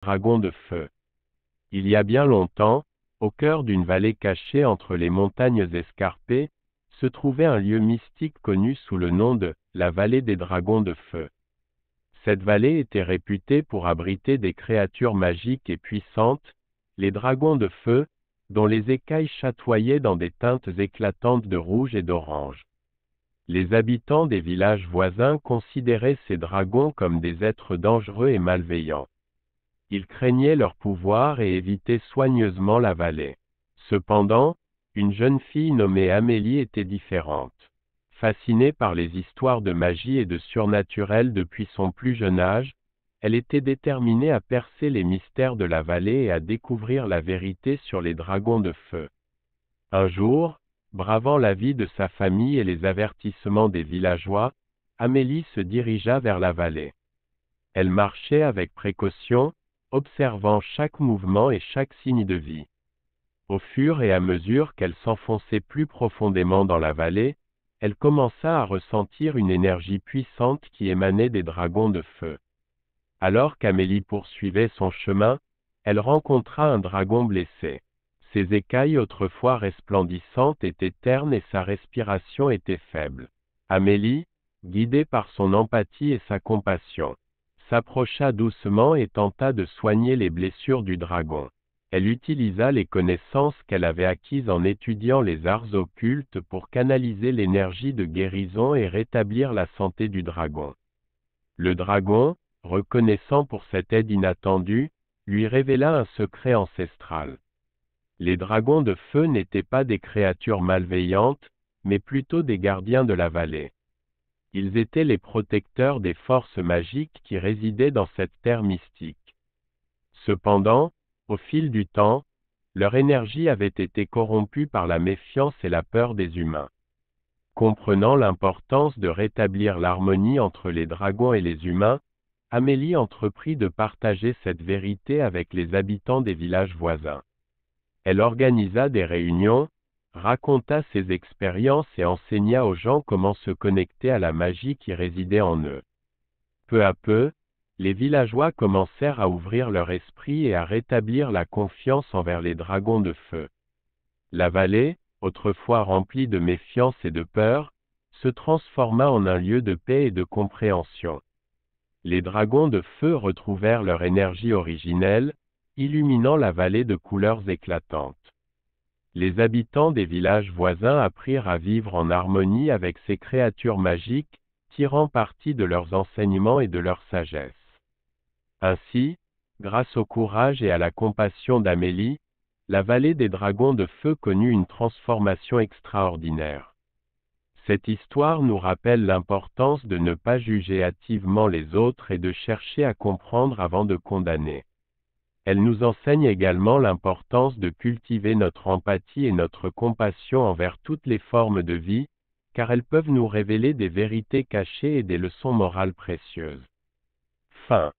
Dragon de feu. Il y a bien longtemps, au cœur d'une vallée cachée entre les montagnes escarpées, se trouvait un lieu mystique connu sous le nom de la vallée des dragons de feu. Cette vallée était réputée pour abriter des créatures magiques et puissantes, les dragons de feu, dont les écailles chatoyaient dans des teintes éclatantes de rouge et d'orange. Les habitants des villages voisins considéraient ces dragons comme des êtres dangereux et malveillants. Ils craignaient leur pouvoir et évitaient soigneusement la vallée. Cependant, une jeune fille nommée Amélie était différente. Fascinée par les histoires de magie et de surnaturel depuis son plus jeune âge, elle était déterminée à percer les mystères de la vallée et à découvrir la vérité sur les dragons de feu. Un jour, bravant la vie de sa famille et les avertissements des villageois, Amélie se dirigea vers la vallée. Elle marchait avec précaution, observant chaque mouvement et chaque signe de vie. Au fur et à mesure qu'elle s'enfonçait plus profondément dans la vallée, elle commença à ressentir une énergie puissante qui émanait des dragons de feu. Alors qu'Amélie poursuivait son chemin, elle rencontra un dragon blessé. Ses écailles autrefois resplendissantes étaient ternes et sa respiration était faible. Amélie, guidée par son empathie et sa compassion, s'approcha doucement et tenta de soigner les blessures du dragon. Elle utilisa les connaissances qu'elle avait acquises en étudiant les arts occultes pour canaliser l'énergie de guérison et rétablir la santé du dragon. Le dragon, reconnaissant pour cette aide inattendue, lui révéla un secret ancestral. Les dragons de feu n'étaient pas des créatures malveillantes, mais plutôt des gardiens de la vallée. Ils étaient les protecteurs des forces magiques qui résidaient dans cette terre mystique. Cependant, au fil du temps, leur énergie avait été corrompue par la méfiance et la peur des humains. Comprenant l'importance de rétablir l'harmonie entre les dragons et les humains, Amélie entreprit de partager cette vérité avec les habitants des villages voisins. Elle organisa des réunions, raconta ses expériences et enseigna aux gens comment se connecter à la magie qui résidait en eux. Peu à peu, les villageois commencèrent à ouvrir leur esprit et à rétablir la confiance envers les dragons de feu. La vallée, autrefois remplie de méfiance et de peur, se transforma en un lieu de paix et de compréhension. Les dragons de feu retrouvèrent leur énergie originelle, illuminant la vallée de couleurs éclatantes. Les habitants des villages voisins apprirent à vivre en harmonie avec ces créatures magiques, tirant parti de leurs enseignements et de leur sagesse. Ainsi, grâce au courage et à la compassion d'Amélie, la vallée des dragons de feu connut une transformation extraordinaire. Cette histoire nous rappelle l'importance de ne pas juger hâtivement les autres et de chercher à comprendre avant de condamner. Elle nous enseigne également l'importance de cultiver notre empathie et notre compassion envers toutes les formes de vie, car elles peuvent nous révéler des vérités cachées et des leçons morales précieuses. Fin.